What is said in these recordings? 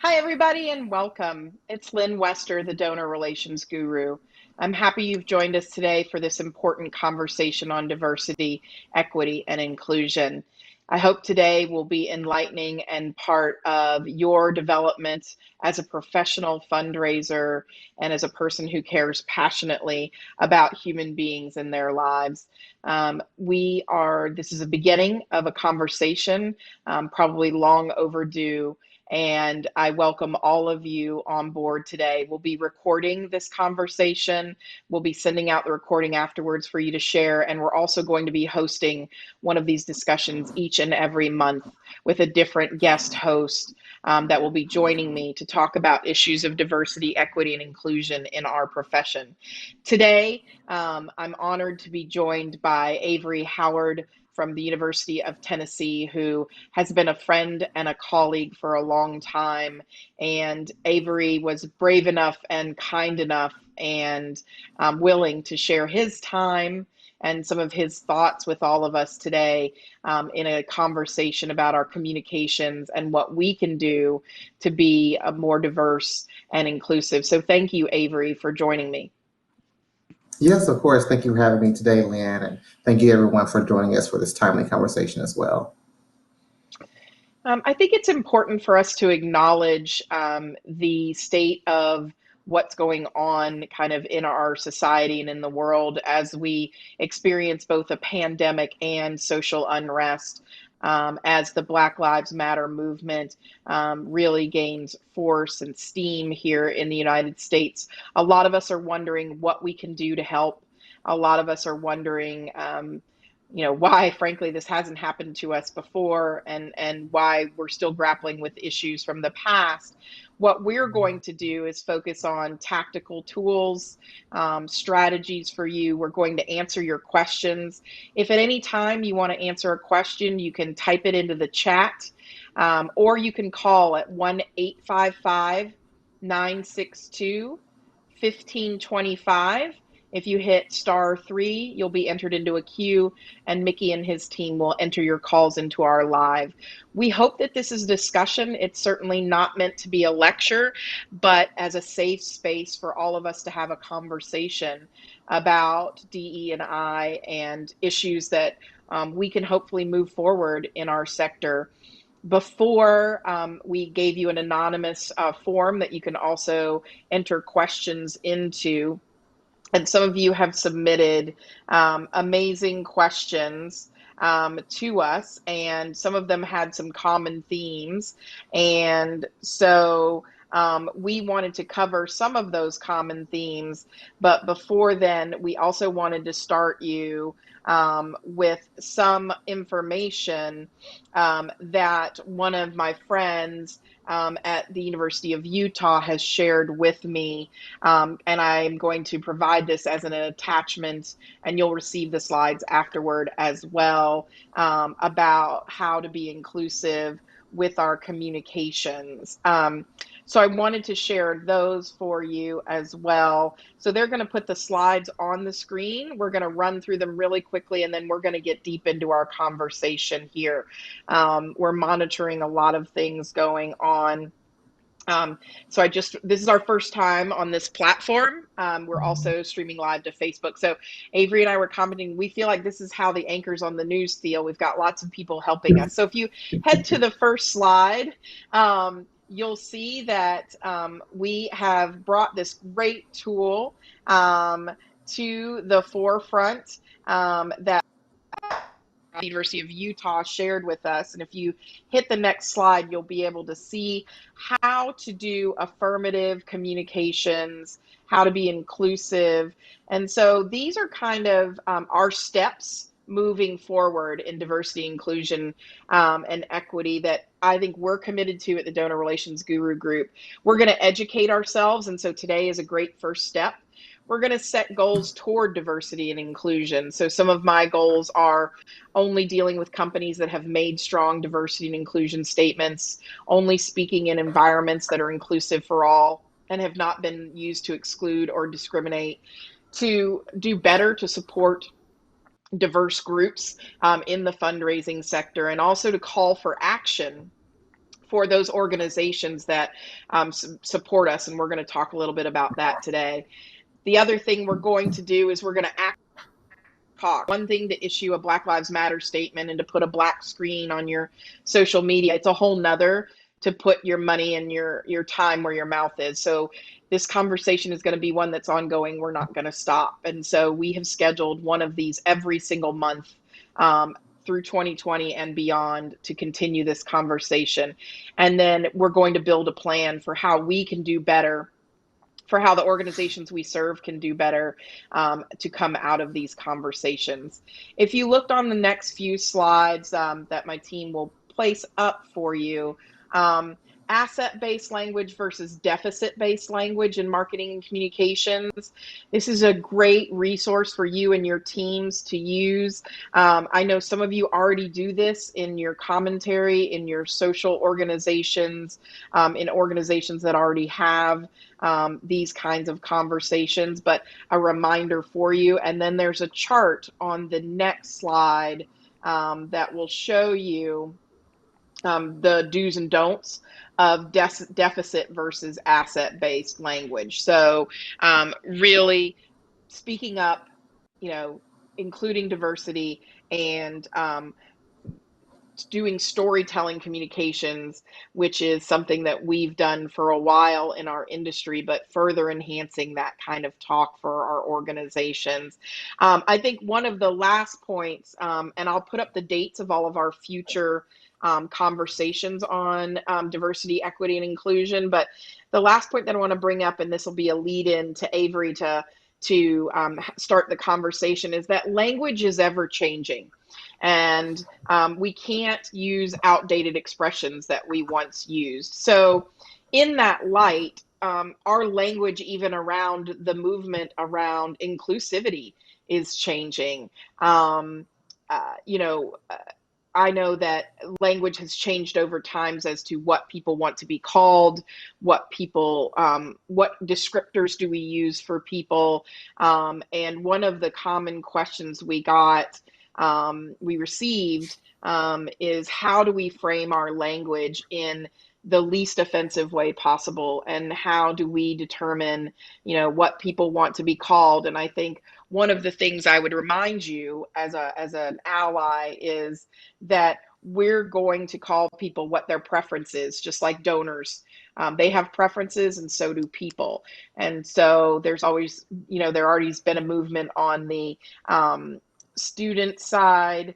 Hi, everybody, and welcome. It's Lynne Wester, the Donor Relations Guru. I'm happy you've joined us today for this important conversation on diversity, equity, and inclusion. I hope today will be enlightening and part of your development as a professional fundraiser and as a person who cares passionately about human beings and their lives. This is a beginning of a conversation, probably long overdue, and I welcome all of you on board today. We'll be recording this conversation. We'll be sending out the recording afterwards for you to share. And we're also going to be hosting one of these discussions each and every month with a different guest host that will be joining me to talk about issues of diversity, equity, and inclusion in our profession. Today, I'm honored to be joined by Avery Howard from the University of Tennessee, who has been a friend and a colleague for a long time. And Avery was brave enough and kind enough and willing to share his time and some of his thoughts with all of us today in a conversation about our communications and what we can do to be more diverse and inclusive. So thank you, Avery, for joining me. Yes, of course. Thank you for having me today, Lynn, and thank you everyone for joining us for this timely conversation as well. I think it's important for us to acknowledge the state of what's going on kind of in our society and in the world as we experience both a pandemic and social unrest, as the Black Lives Matter movement really gains force and steam here in the United States. A lot of us are wondering what we can do to help. A lot of us are wondering, why, frankly, this hasn't happened to us before, and why we're still grappling with issues from the past. What we're going to do is focus on tactical tools, strategies for you. We're going to answer your questions. If at any time you want to answer a question, you can type it into the chat, or you can call at 1-855-962-1525. If you hit *3, you'll be entered into a queue, and Mickey and his team will enter your calls into our live. We hope that this is a discussion. It's certainly not meant to be a lecture, but as a safe space for all of us to have a conversation about DE&I and issues that we can hopefully move forward in our sector. Before, we gave you an anonymous form that you can also enter questions into. And some of you have submitted amazing questions to us, and some of them had some common themes. And so we wanted to cover some of those common themes. But before then, we also wanted to start you with some information that one of my friends at the University of Utah has shared with me, and I'm going to provide this as an attachment, and you'll receive the slides afterward as well, about how to be inclusive with our communications. So I wanted to share those for you as well. So they're going to put the slides on the screen. We're going to run through them really quickly, and then we're going to get deep into our conversation here. We're monitoring a lot of things going on. This is our first time on this platform. We're also streaming live to Facebook. So Avery and I were commenting, we feel like this is how the anchors on the news feel. We've got lots of people helping us. So if you head to the first slide, you'll see that we have brought this great tool to the forefront that the University of Utah shared with us. And if you hit the next slide, you'll be able to see how to do affirmative communications, how to be inclusive. And so these are kind of our steps moving forward in diversity, inclusion, and equity that I think we're committed to at the Donor Relations Guru Group. We're going to educate ourselves, and so today is a great first step. We're going to set goals toward diversity and inclusion. So some of my goals are only dealing with companies that have made strong diversity and inclusion statements, only speaking in environments that are inclusive for all and have not been used to exclude or discriminate, to do better to support diverse groups in the fundraising sector, and also to call for action for those organizations that support us. And we're going to talk a little bit about that today. The other thing we're going to do is we're going to talk. One thing to issue a Black Lives Matter statement and to put a black screen on your social media. It's a whole nother to put your money and your time where your mouth is. So this conversation is going to be one that's ongoing. We're not going to stop. And so we have scheduled one of these every single month through 2020 and beyond to continue this conversation. And then we're going to build a plan for how we can do better, for how the organizations we serve can do better to come out of these conversations. If you looked on the next few slides that my team will place up for you, asset-based language versus deficit-based language in marketing and communications. This is a great resource for you and your teams to use. I know some of you already do this in your commentary, in your social organizations, in organizations that already have these kinds of conversations, but a reminder for you. And then there's a chart on the next slide that will show you the do's and don'ts of deficit versus asset-based language. So really speaking up, including diversity and doing storytelling communications, which is something that we've done for a while in our industry, but further enhancing that kind of talk for our organizations. I think one of the last points, and I'll put up the dates of all of our future conversations on diversity, equity, and inclusion. But the last point that I want to bring up, and this will be a lead in to Avery to start the conversation, is that language is ever changing. And we can't use outdated expressions that we once used. So in that light, our language, even around the movement around inclusivity, is changing. I know that language has changed over times as to what people want to be called, what descriptors do we use for people. And one of the common questions we received is, how do we frame our language in the least offensive way possible? And how do we determine, what people want to be called? And I think one of the things I would remind you as an ally is that we're going to call people what their preference is, just like donors. They have preferences, and so do people. And so there's always, there already has been a movement on the student side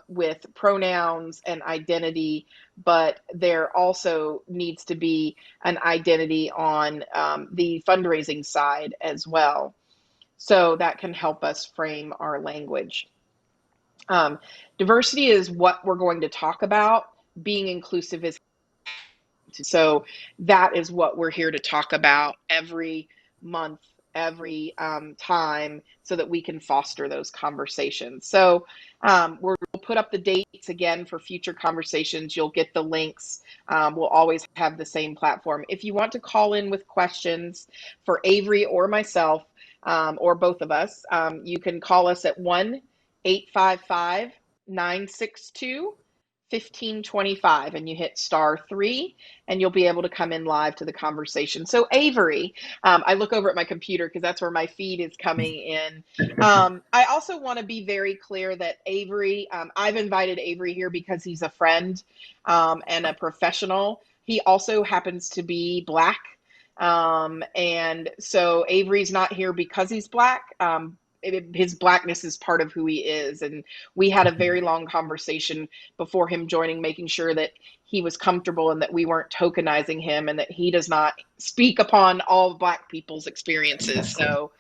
with pronouns and identity, but there also needs to be an identity on the fundraising side as well. So that can help us frame our language. Diversity is what we're going to talk about. Being inclusive is. So that is what we're here to talk about every month, every time, so that we can foster those conversations. So we'll put up the dates again for future conversations. You'll get the links. We'll always have the same platform. If you want to call in with questions for Avery or myself, or both of us, you can call us at 1-855-962-1525, and you hit *3, and you'll be able to come in live to the conversation. So Avery, I look over at my computer because that's where my feed is coming in. I also want to be very clear that Avery, I've invited Avery here because he's a friend and a professional. He also happens to be Black. And so Avery's not here because he's Black. His Blackness is part of who he is. And we had a very long conversation before him joining, making sure that he was comfortable and that we weren't tokenizing him, and that he does not speak upon all Black people's experiences. So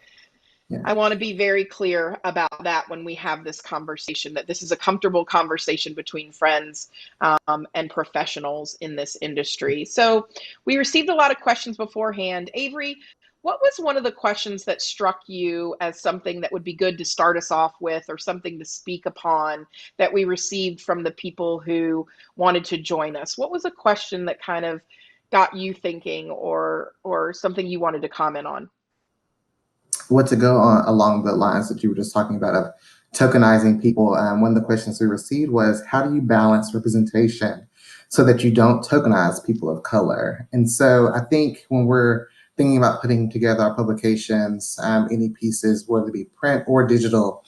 yeah. I want to be very clear about that when we have this conversation, that this is a comfortable conversation between friends and professionals in this industry. So we received a lot of questions beforehand. Avery, what was one of the questions that struck you as something that would be good to start us off with, or something to speak upon that we received from the people who wanted to join us? What was a question that kind of got you thinking, or something you wanted to comment on? What to go on along the lines that you were just talking about of tokenizing people. One of the questions we received was, how do you balance representation so that you don't tokenize people of color. And so I think when we're thinking about putting together our publications, any pieces, whether it be print or digital,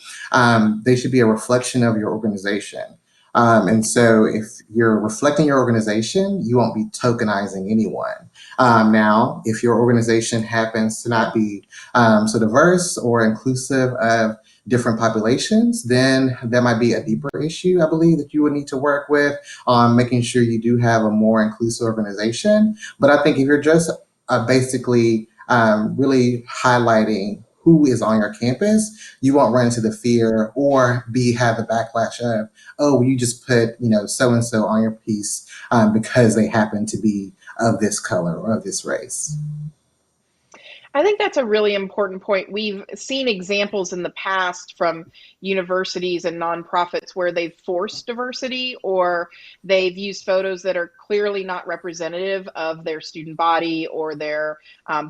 they should be a reflection of your organization. And so if you're reflecting your organization, you won't be tokenizing anyone. Now, if your organization happens to not be so diverse or inclusive of different populations, then that might be a deeper issue, I believe, that you would need to work with on making sure you do have a more inclusive organization. But I think if you're just basically really highlighting who is on your campus, you won't run into the fear or have the backlash of, oh, you just put, so and so on your piece because they happen to be of this color or of this race. I think that's a really important point. We've seen examples in the past from universities and nonprofits where they've forced diversity, or they've used photos that are clearly not representative of their student body or their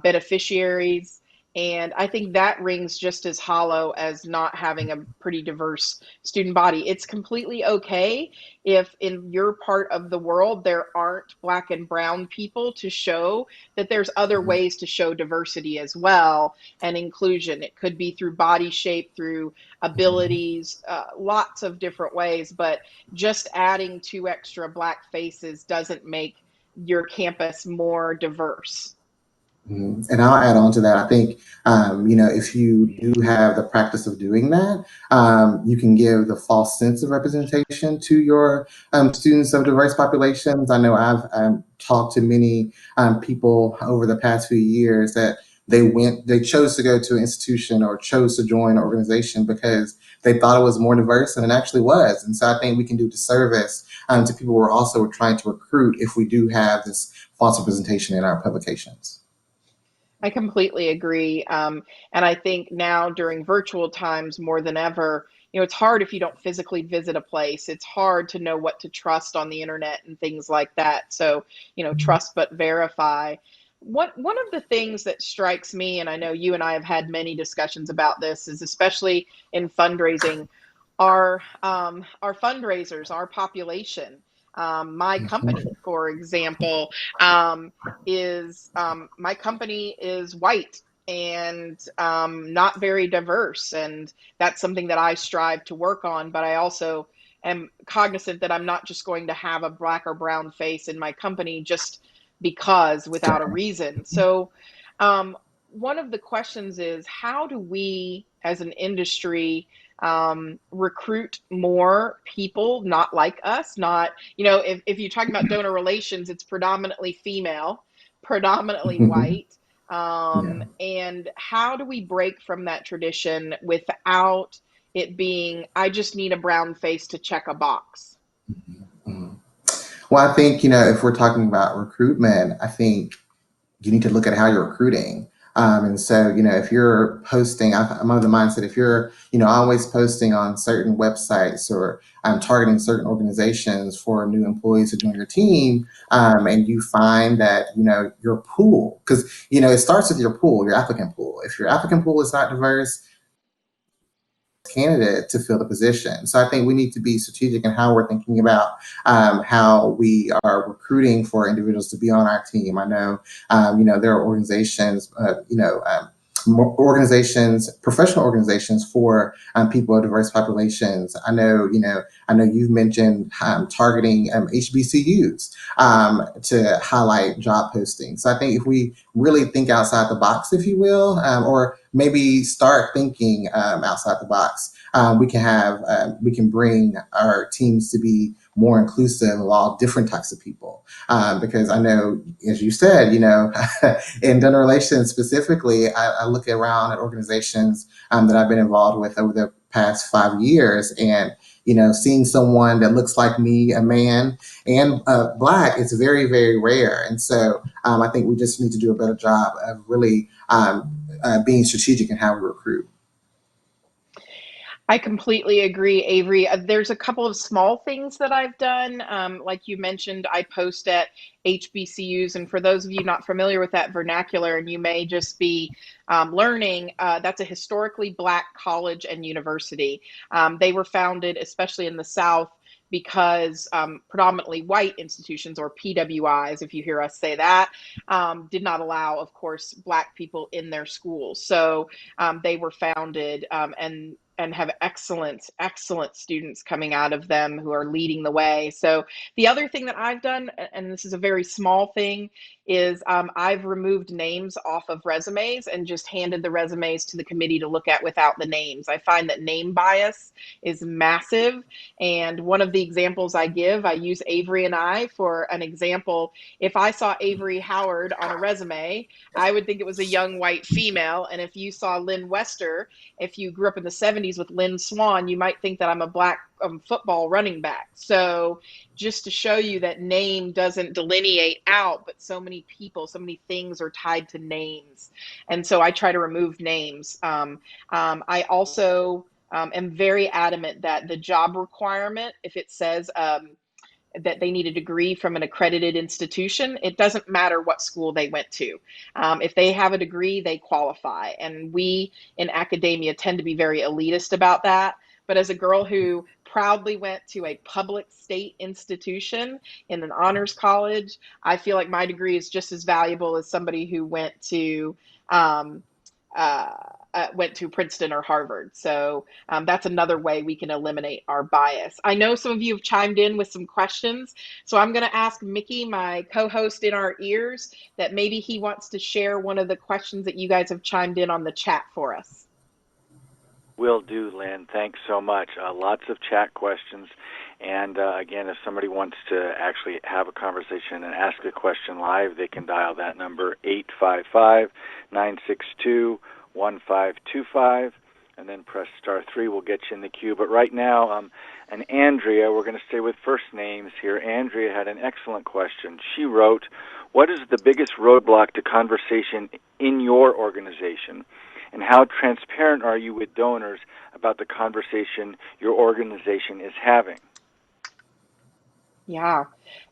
beneficiaries. And I think that rings just as hollow as not having a pretty diverse student body. It's completely okay if in your part of the world there aren't Black and brown people to show that there's other Mhm. ways to show diversity as well and inclusion. It could be through body shape, through abilities, lots of different ways, but just adding 2 extra Black faces doesn't make your campus more diverse. And I'll add on to that. I think, if you do have the practice of doing that, you can give the false sense of representation to your students of diverse populations. I know I've talked to many people over the past few years that they chose to go to an institution or chose to join an organization because they thought it was more diverse than it actually was. And so I think we can do disservice to people we're also trying to recruit if we do have this false representation in our publications. I completely agree. And I think now during virtual times more than ever, it's hard if you don't physically visit a place. It's hard to know what to trust on the internet and things like that. So, trust but verify. One of the things that strikes me, and I know you and I have had many discussions about this, is especially in fundraising, our fundraisers, our population. My company, for example, is my company is white and not very diverse, and that's something that I strive to work on. But I also am cognizant that I'm not just going to have a Black or brown face in my company just because without a reason. So one of the questions is, how do we as an industry recruit more people not like us? Not, if you're talking about donor relations, it's predominantly female, predominantly white. Yeah. And how do we break from that tradition without it being, I just need a brown face to check a box? Mhm. Well, I think, if we're talking about recruitment, I think you need to look at how you're recruiting. And so, if you're posting, I'm of the mindset, if you're, always posting on certain websites or targeting certain organizations for new employees to join your team, and you find that, your pool, because, it starts with your pool, your applicant pool. If your applicant pool is not diverse, candidate to fill the position. So I think we need to be strategic in how we're thinking about how we are recruiting for individuals to be on our team. I know, there are organizations, organizations, professional organizations for people of diverse populations. I know you've mentioned targeting HBCUs to highlight job postings. So I think if we really think outside the box, if you will, or maybe start thinking outside the box, we can bring our teams to be more inclusive of all different types of people. Because I know, as you said, in donor relations specifically, I look around at organizations that I've been involved with over the past 5 years, and seeing someone that looks like me, a man, and Black, it's very, very rare. And so I think we just need to do a better job of really being strategic in how we recruit. I completely agree, Avery. There's a couple of small things that I've done. Like you mentioned, I post at HBCUs. And for those of you not familiar with that vernacular, and you may just be learning, that's a historically Black college and university. They were founded, especially in the South, because predominantly white institutions, or PWIs, if you hear us say that, did not allow, of course, Black people in their schools. So they were founded and have excellent students coming out of them who are leading the way. So the other thing that I've done, and this is a very small thing, is I've removed names off of resumes and just handed the resumes to the committee to look at without the names. I find that name bias is massive. And one of the examples I give, I use Avery and I for an example. If I saw Avery Howard on a resume, I would think it was a young white female. And if you saw Lynne Wester, if you grew up in the 70s with Lynn Swan, you might think that I'm a Black football running back. So just to show you that name doesn't delineate out, but so many people, so many things are tied to names. And so I try to remove names. I also am very adamant that the job requirement, if it says that they need a degree from an accredited institution, it doesn't matter what school they went to. If they have a degree, they qualify. And we in academia tend to be very elitist about that. But as a girl who proudly went to a public state institution in an honors college, I feel like my degree is just as valuable as somebody who um, went to Princeton or Harvard. So that's another way we can eliminate our bias. I know some of you have chimed in with some questions, so I'm going to ask Mickey, my co-host in our ears, that maybe he wants to share one of the questions that you guys have chimed in on the chat for us. Will do, Lynn. Thanks so much. Lots of chat questions. And again, if somebody wants to actually have a conversation and ask a question live, they can dial that number, 855-962-1525, and then press *3. We'll get you in the queue. But right now, and Andrea, we're going to stay with first names here. Andrea had an excellent question. She wrote, what is the biggest roadblock to conversation in your organization? And how transparent are you with donors about the conversation your organization is having? Yeah,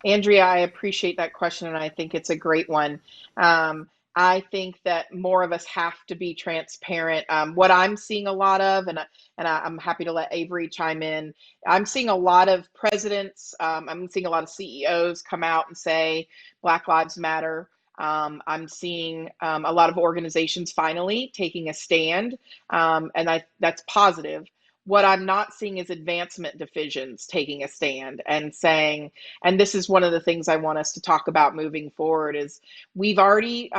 Andrea, I appreciate that question, and I think it's a great one. I think that more of us have to be transparent. What I'm seeing a lot of, and I'm happy to let Avery chime in, I'm seeing a lot of presidents, I'm seeing a lot of CEOs come out and say Black Lives Matter. I'm seeing a lot of organizations finally taking a stand, and that's positive. What I'm not seeing is advancement divisions taking a stand and saying, and this is one of the things I want us to talk about moving forward, is we've already,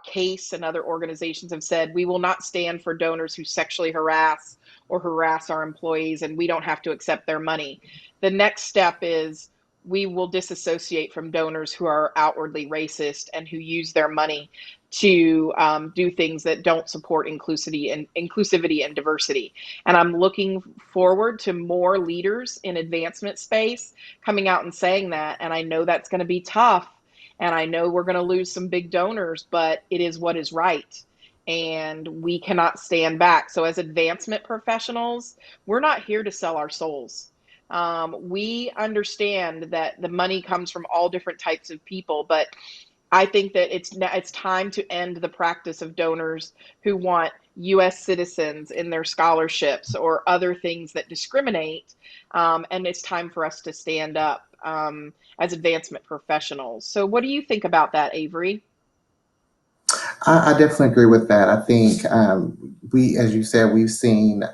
CASE and other organizations have said, we will not stand for donors who sexually harass or harass our employees, and we don't have to accept their money. The next step is we will disassociate from donors who are outwardly racist and who use their money to do things that don't support inclusivity and diversity. And I'm looking forward to more leaders in advancement space coming out and saying that. And I know that's going to be tough. And I know we're going to lose some big donors, but it is what is right. And we cannot stand back. So as advancement professionals, we're not here to sell our souls. We understand that the money comes from all different types of people, but I think that it's time to end the practice of donors who want U.S. citizens in their scholarships or other things that discriminate, and it's time for us to stand up as advancement professionals. So what do you think about that, Avery? I definitely agree with that. I think as you said, we've seen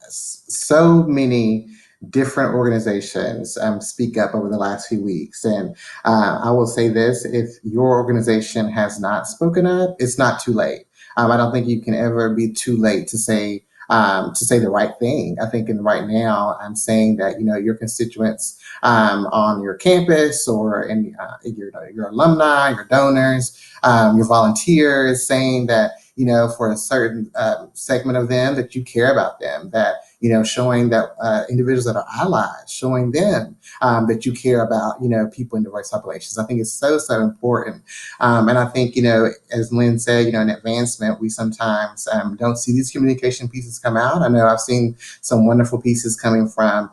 so many different organizations speak up over the last few weeks. And I will say this, if your organization has not spoken up, it's not too late. I don't think you can ever be too late to say the right thing. I think right now I'm saying that, your constituents on your campus or in your alumni, your donors, your volunteers, saying that, for a certain segment of them, that you care about them, that, showing that individuals that are allies, showing them that you care about, people in diverse populations. I think it's so important. And I think, as Lynn said, in advancement, we sometimes don't see these communication pieces come out. I know I've seen some wonderful pieces coming from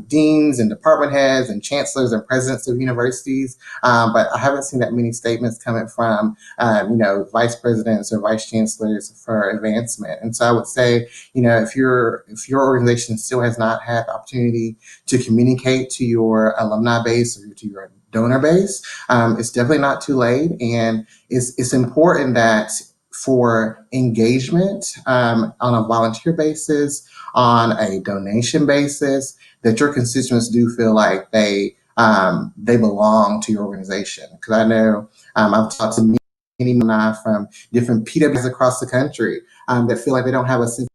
deans and department heads and chancellors and presidents of universities, but I haven't seen that many statements coming from, vice presidents or vice chancellors for advancement. And so I would say, if your your organization still has not had the opportunity to communicate to your alumni base or to your donor base, it's definitely not too late. And it's important that for engagement on a volunteer basis, on a donation basis, that your constituents do feel like they belong to your organization. Because I know I've talked to many alumni from different PWs across the country that feel like they don't have a sense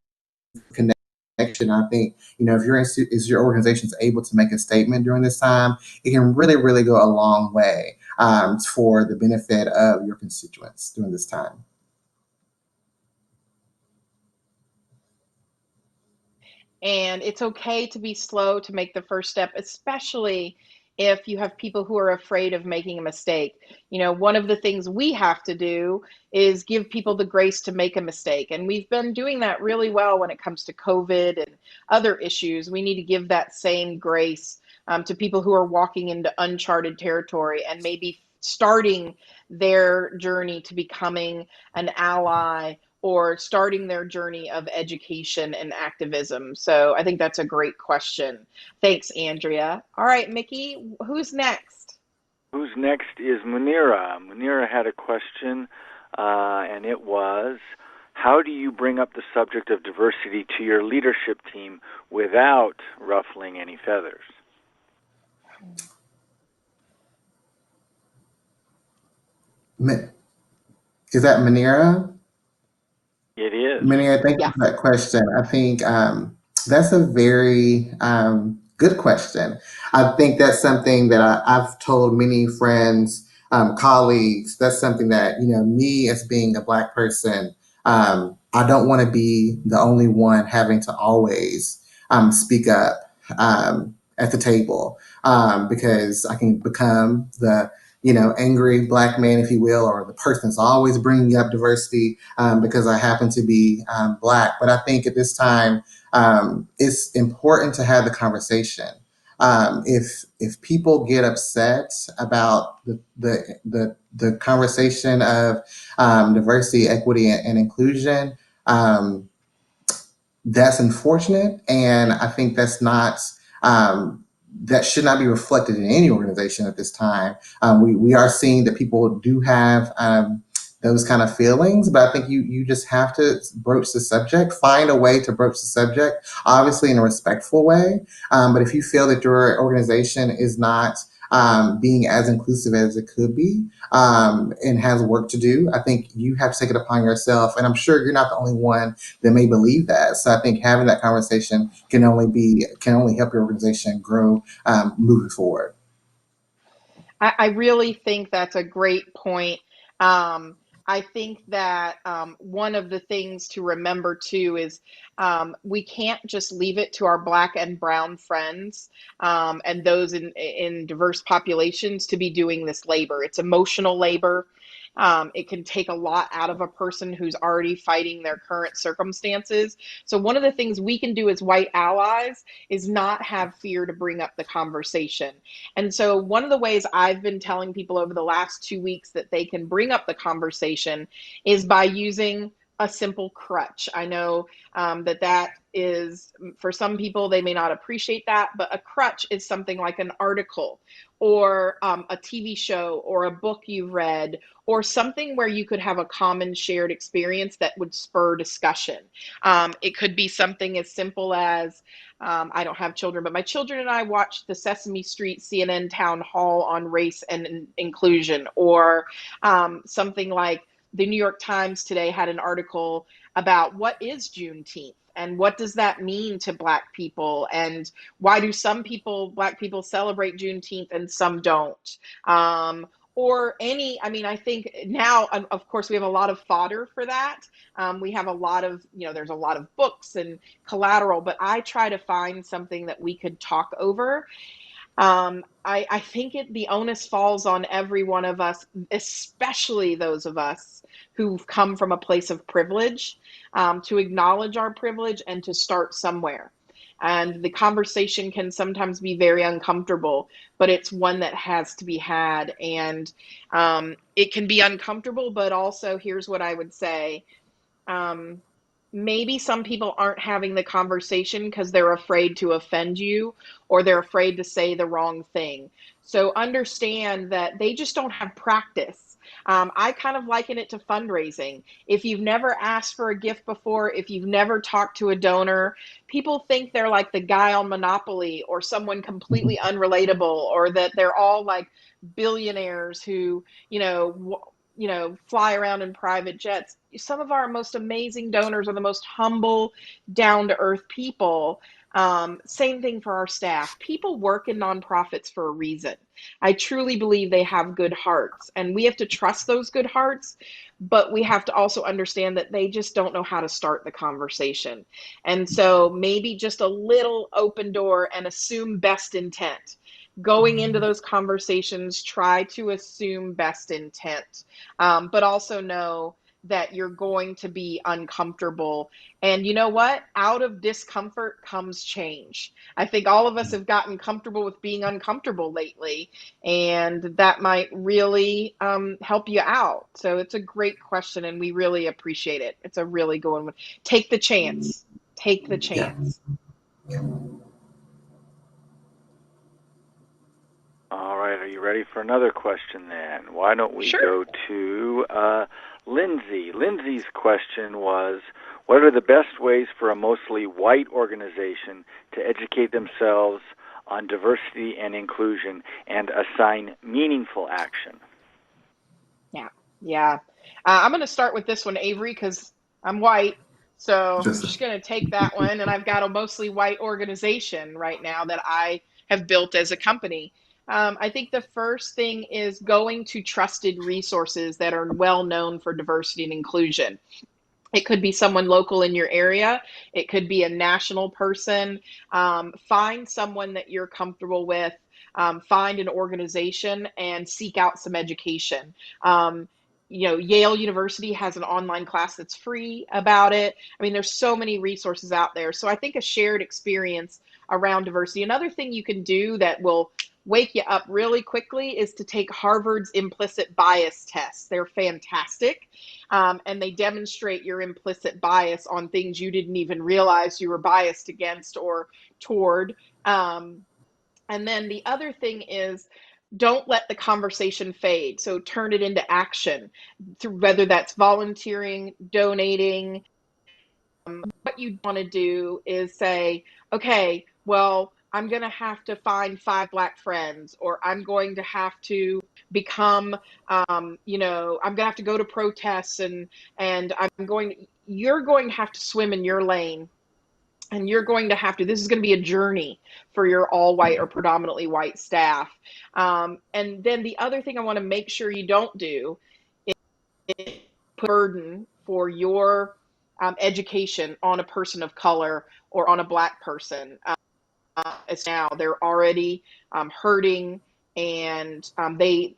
of connection. I think, if your organization is able to make a statement during this time, it can really, really go a long way for the benefit of your constituents during this time. And it's okay to be slow to make the first step, especially if you have people who are afraid of making a mistake. One of the things we have to do is give people the grace to make a mistake. And we've been doing that really well when it comes to COVID and other issues. We need to give that same grace to people who are walking into uncharted territory and maybe starting their journey to becoming an ally or starting their journey of education and activism. So I think that's a great question. Thanks, Andrea. All right, Mickey, who's next? Who's next is Munira. Munira had a question, and it was, how do you bring up the subject of diversity to your leadership team without ruffling any feathers? Is that Munira? It is. Munira, thank you for that question. I think that's a very good question. I think that's something that I've told many friends, colleagues. That's something that, me as being a Black person, I don't want to be the only one having to always speak up at the table because I can become the angry Black man, if you will, or the person that's always bringing up diversity because I happen to be Black. But I think at this time, it's important to have the conversation. If people get upset about the conversation of diversity, equity, and inclusion, that's unfortunate, and I think that's not. That should not be reflected in any organization at this time. We are seeing that people do have those kind of feelings, but I think you just have to broach the subject, find a way to broach the subject, obviously in a respectful way. But if you feel that your organization is not being as inclusive as it could be and has work to do, I think you have to take it upon yourself. And I'm sure you're not the only one that may believe that. So I think having that conversation can only help your organization grow moving forward. I really think that's a great point. I think that one of the things to remember too is we can't just leave it to our Black and brown friends and those in diverse populations to be doing this labor. It's emotional labor. It can take a lot out of a person who's already fighting their current circumstances. So one of the things we can do as white allies is not have fear to bring up the conversation. And so one of the ways I've been telling people over the last 2 weeks that they can bring up the conversation is by using a simple crutch. I know that is, for some people, they may not appreciate that, but a crutch is something like an article or a TV show or a book you've read or something where you could have a common shared experience that would spur discussion. It could be something as simple as, I don't have children, but my children and I watched the Sesame Street CNN town hall on race and inclusion, or something like the New York Times today had an article about what is Juneteenth and what does that mean to Black people and why do some people, Black people, celebrate Juneteenth and some don't. I think now, of course, we have a lot of fodder for that. We have a lot of, there's a lot of books and collateral, but I try to find something that we could talk over. I think the onus falls on every one of us, especially those of us who've come from a place of privilege, to acknowledge our privilege and to start somewhere. And the conversation can sometimes be very uncomfortable, but it's one that has to be had. And it can be uncomfortable, but also here's what I would say. maybe some people aren't having the conversation because they're afraid to offend you or they're afraid to say the wrong thing. So understand that they just don't have practice. I kind of liken it to fundraising. If you've never asked for a gift before, if you've never talked to a donor, people think they're like the guy on Monopoly or someone completely unrelatable, or that they're all like billionaires who, fly around in private jets. Some of our most amazing donors are the most humble, down to earth people. Same thing for our staff. People work in nonprofits for a reason. I truly believe they have good hearts, and we have to trust those good hearts, but we have to also understand that they just don't know how to start the conversation. And so maybe just a little open door and assume best intent. Going into those conversations, try to assume best intent, but also know that you're going to be uncomfortable. And you know what? Out of discomfort comes change. I think all of us have gotten comfortable with being uncomfortable lately, and that might really help you out. So it's a great question, and we really appreciate it. It's a really good one. Take the chance. Take the Yeah. chance. All right, are you ready for another question then? Why don't we Sure. go to Lindsay? Lindsay's question was, what are the best ways for a mostly white organization to educate themselves on diversity and inclusion and assign meaningful action? Yeah. I'm going to start with this one, Avery, because I'm white. So I'm Just just going to take that one. And I've got a mostly white organization right now that I have built as a company. I think the first thing is going to trusted resources that are well known for diversity and inclusion. It could be someone local in your area. It could be a national person. Find someone that you're comfortable with. Find an organization and seek out some education. Yale University has an online class that's free about it. I mean, there's so many resources out there. So I think a shared experience around diversity. Another thing you can do that will wake you up really quickly is to take Harvard's implicit bias tests. They're fantastic. And they demonstrate your implicit bias on things you didn't even realize you were biased against or toward. And then the other thing is, don't let the conversation fade. So turn it into action, whether that's volunteering, donating. What you want to do is say, okay, well, I'm going to have to find 5 Black friends, or I'm going to have to become, I'm going to have to go to protests, and you're going to have to swim in your lane, and you're going to have to, this is going to be a journey for your all white or predominantly white staff. And then the other thing I want to make sure you don't do is put burden for your education on a person of color or on a Black person. It's now they're already hurting, and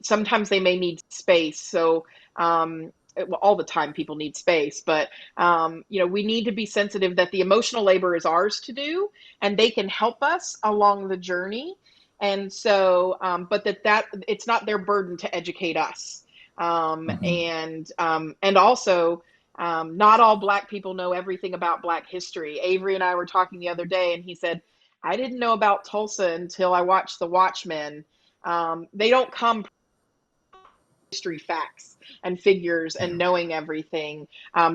sometimes they may need space. So well, all the time people need space, but we need to be sensitive that the emotional labor is ours to do, and they can help us along the journey. And so, but that it's not their burden to educate us. And also, not all Black people know everything about Black history. Avery and I were talking the other day, and he said, I didn't know about Tulsa until I watched The Watchmen. They don't come history facts and figures and knowing everything.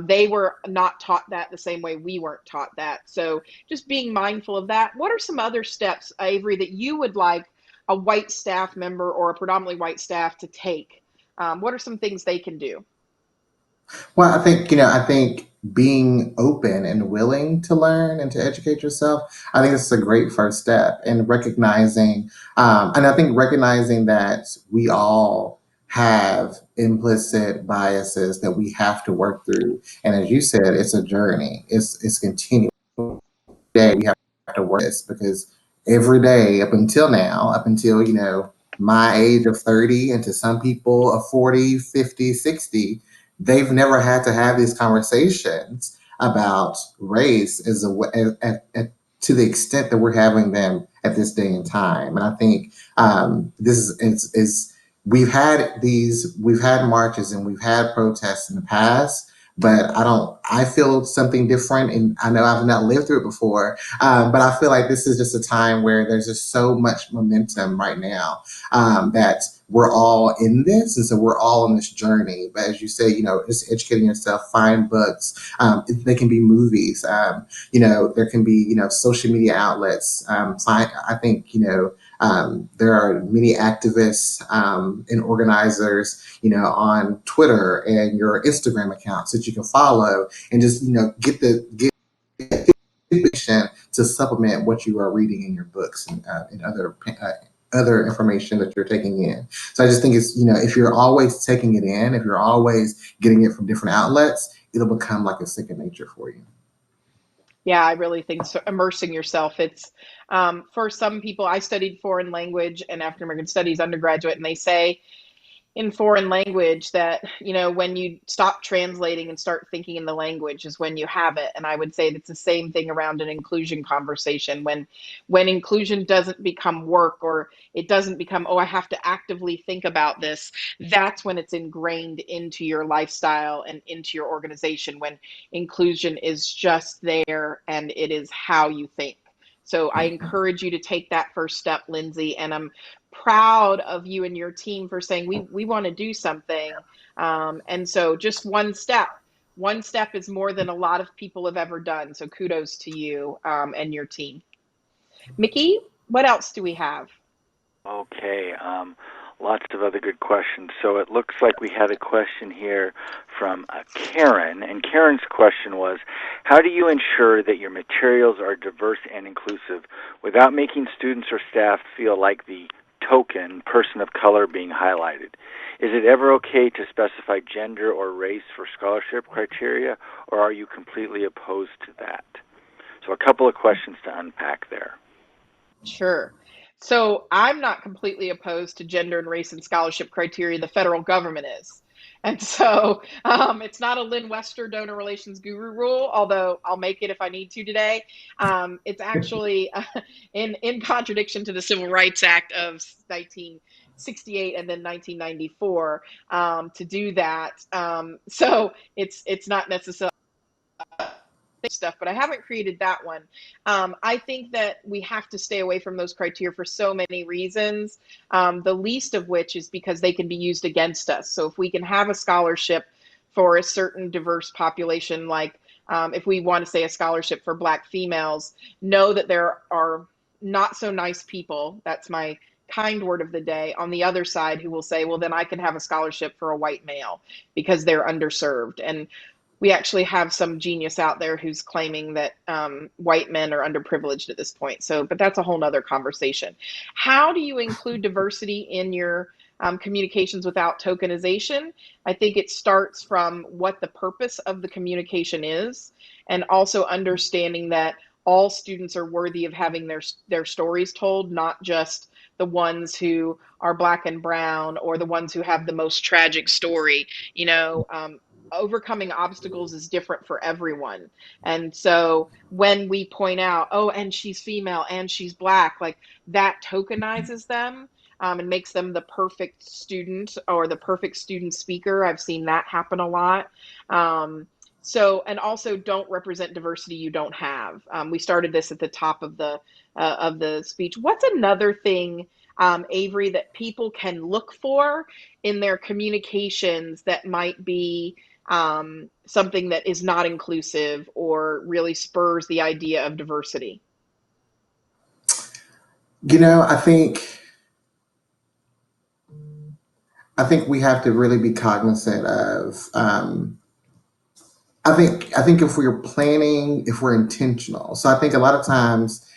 They were not taught that the same way we weren't taught that. So just being mindful of that. What are some other steps, Avery, that you would like a white staff member or a predominantly white staff to take? What are some things they can do? Well, I think being open and willing to learn and to educate yourself, I think this is a great first step in recognizing, and I think recognizing that we all have implicit biases that we have to work through. And as you said, it's a journey. It's continuing. Day we have to work this because every day up until now, up until my age of 30, and to some people of 40, 50, 60, they've never had to have these conversations about race to the extent that we're having them at this day and time. And I think this is we've had marches and we've had protests in the past, but I feel something different, and I know I've not lived through it before, but I feel like this is just a time where there's just so much momentum right now, that we're all in this, and so we're all on this journey. But as you say, just educating yourself, find books. They can be movies. There can be social media outlets. I think there are many activists and organizers, on Twitter and your Instagram accounts that you can follow, and just get information to supplement what you are reading in your books and other information that you're taking in. So I just think it's, if you're always taking it in, if you're always getting it from different outlets, it'll become like a second nature for you. Yeah, I really think so. Immersing yourself. It's for some people, I studied foreign language and African American studies undergraduate, and they say in foreign language that when you stop translating and start thinking in the language is when you have it. And I would say that's the same thing around an inclusion conversation. When inclusion doesn't become work, or it doesn't become, oh, I have to actively think about this, that's when it's ingrained into your lifestyle and into your organization, when inclusion is just there and it is how you think. So I encourage you to take that first step, Lindsay, and I'm proud of you and your team for saying we want to do something. And so just one step is more than a lot of people have ever done. So kudos to you and your team. Mickey, what else do we have? Okay, lots of other good questions. So it looks like we had a question here from Karen, and Karen's question was, how do you ensure that your materials are diverse and inclusive without making students or staff feel like the token person of color being highlighted? Is it ever okay to specify gender or race for scholarship criteria, or are you completely opposed to that? So a couple of questions to unpack there. Sure. So I'm not completely opposed to gender and race and scholarship criteria. The federal government is. And so it's not a Lynne Wester donor relations guru rule, although I'll make it if I need to today. It's actually in contradiction to the Civil Rights Act of 1968 and then 1994 to do that. So it's not necessarily stuff, but I haven't created that one. I think that we have to stay away from those criteria for so many reasons, the least of which is because they can be used against us. So if we can have a scholarship for a certain diverse population, like if we want to say a scholarship for Black females, know that there are not so nice people, that's my kind word of the day, on the other side who will say, well, then I can have a scholarship for a white male because they're underserved. And we actually have some genius out there who's claiming that white men are underprivileged at this point. So, but that's a whole nother conversation. How do you include diversity in your communications without tokenization? I think it starts from what the purpose of the communication is, and also understanding that all students are worthy of having their stories told, not just the ones who are Black and brown or the ones who have the most tragic story. Overcoming obstacles is different for everyone. And so when we point out, oh, and she's female and she's Black, like that tokenizes them and makes them the perfect student or the perfect student speaker. I've seen that happen a lot. And also don't represent diversity you don't have. We started this at the top of the speech. What's another thing, Avery, that people can look for in their communications that might be something that is not inclusive or really spurs the idea of diversity? I think we have to really be cognizant of. I think if we're planning, if we're intentional. So I think a lot of times,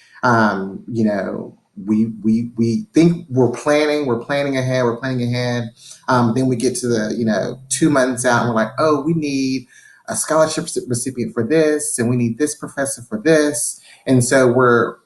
we think we're planning ahead. Then we get to the 2 months out, and we're like, oh, we need a scholarship recipient for this, and we need this professor for this, and so we're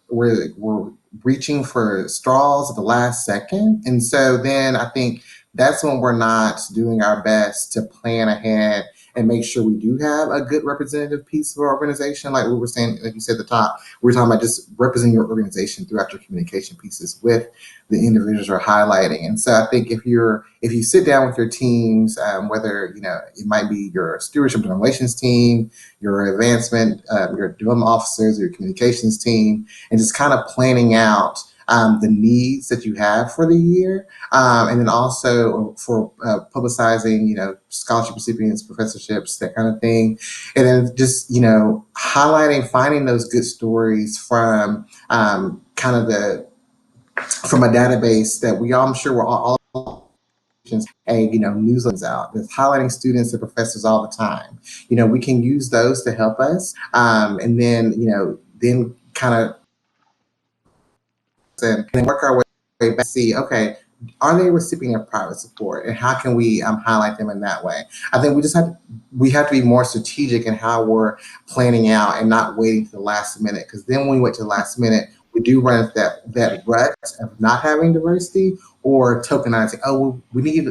reaching for straws at the last second. And so then I think that's when we're not doing our best to plan ahead and make sure we do have a good representative piece of our organization. Like we were saying, like you said at the top, we're talking about just representing your organization throughout your communication pieces with the individuals you're highlighting. And so I think if you sit down with your teams, whether it might be your stewardship and relations team, your advancement, your development officers, your communications team, and just kind of planning out the needs that you have for the year, and then also for publicizing, scholarship recipients, professorships, that kind of thing, and then just highlighting, finding those good stories from kind of from a database that I'm sure we're all newsletters out that's highlighting students and professors all the time. We can use those to help us, and then kind of and work our way back to see, okay, are they a recipient of private support, and how can we highlight them in that way? I think we have to be more strategic in how we're planning out and not waiting to the last minute, because then when we wait to the last minute, we do run into that rut of not having diversity or tokenizing. Oh, well, we need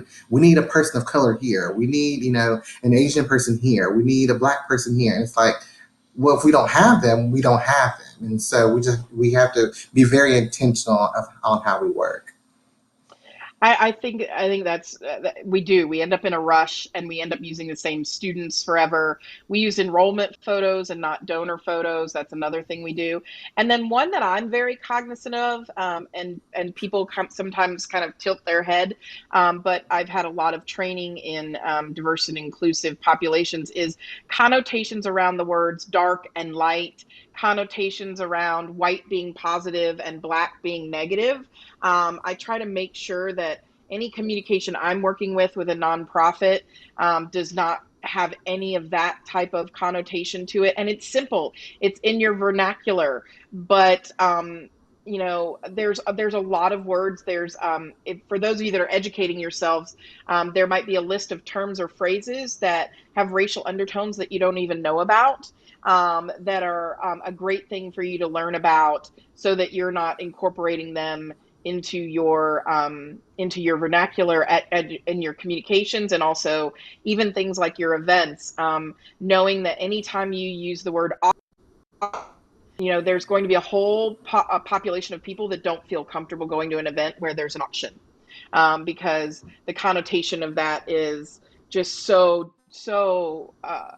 a person of color here. We need an Asian person here. We need a Black person here. And it's like, well, if we don't have them, we don't have them. And so we have to be very intentional on how we work. I think that's we do. We end up in a rush, and we end up using the same students forever. We use enrollment photos and not donor photos. That's another thing we do. And then one that I'm very cognizant of, and people sometimes kind of tilt their head, but I've had a lot of training in diverse and inclusive populations, is connotations around the words dark and light, connotations around white being positive and Black being negative. I try to make sure that any communication I'm working with a nonprofit does not have any of that type of connotation to it. And it's simple. It's in your vernacular. But there's a lot of words. There's for those of you that are educating yourselves, there might be a list of terms or phrases that have racial undertones that you don't even know about, that are a great thing for you to learn about, so that you're not incorporating them into your vernacular in your communications, and also even things like your events. Knowing that anytime you use the word, there's going to be a whole population of people that don't feel comfortable going to an event where there's an auction, because the connotation of that is just so